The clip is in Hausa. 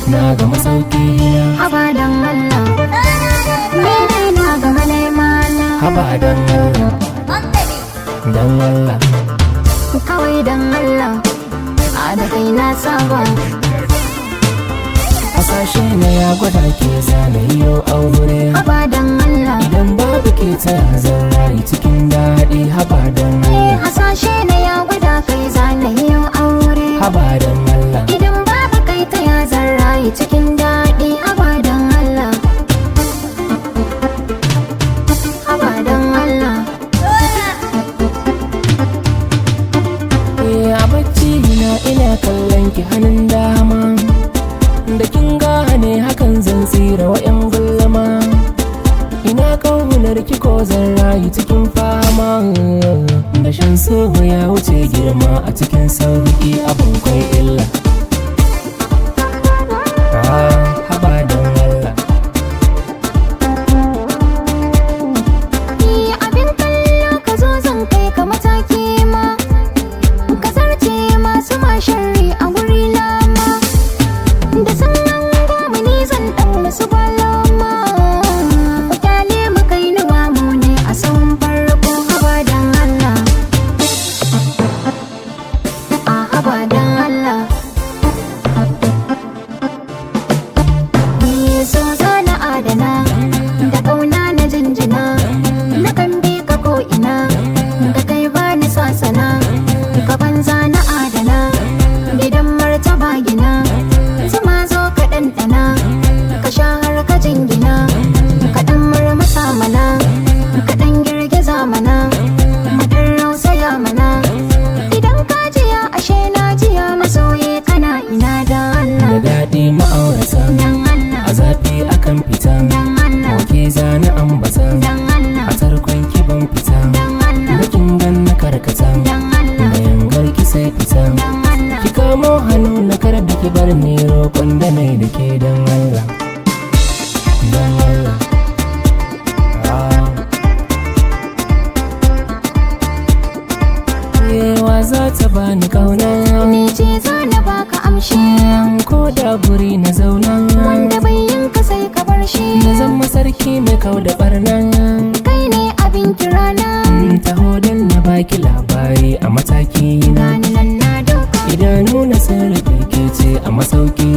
Na ga masauki Haba dan Allah, mene na ga malema na. Haba dan Allah, dan Allah, Kawai dan Allah, a da kai na saba. hasashe na ya gwada ke zana yo aure. Haba dan Allah, Idan babu ke ta zan rayu cikin daɗi. Haba dan Allah, hasashe na ya gwada kai zana yau aure. haba dan Allah, Idan babu kai ta ya zan rayu cikin daɗi. Haba dan Allah, haba dan Allah. a bacci na ina kallon ki hannun dama. Da kin gane hakan zan tsira wa 'yan gullama. Ina kaunar ki ko zan rayu cikin fama. Da shan soho ya wuce girma a cikin sauki abin kwai illa. Haba don Allah, Ni abin kallo ka zo zan kai ka mataki ma. Ka zarce masu masharri a guri lama. Da sannan goma ni zan ɗaura su balama. Ku kyale mu kai nuwa mu ne a san farko. Haba dan Allah, a haba dan Allah. Ni so za na adana, da ƙauna na jinjina. Na kan bi ka ko ina, da kai ba ni sasana. Ka banza na adana, gidan martaba gina. Zuma zo ka ɗanɗana, ka sha har ka jingina. Ka ɗan murmusa mana, ka ɗan girgiza mana. Maɗan rausaya mana, idan ka jiya ashe na jiya. Masoyi kana ina da da Allah, daɗi ma'aurata, dan Allah, a zafi akan fita. dan Allah, Ke zana ambata, dan Allah, a tarkon ki ban fita. dan Allah, Bakin gan na karkata, dan Allah, bayan garki sai fita. dan Allah. Ki kamo hannu na kar da ki bar ni roƙon da nai da ke dan Allah, dan Allah. Yewa za ta bani kauna, Ni ce za na baka amshi, ko da guri na zauna. wanda bai yin ka sai ka bar shi. Na zama sarki mai kau da barna. Kai ne abin kirana, Taho don na baki labari a mataki na. gani nan na doka. Idanu na sun rufe ke ce a masauki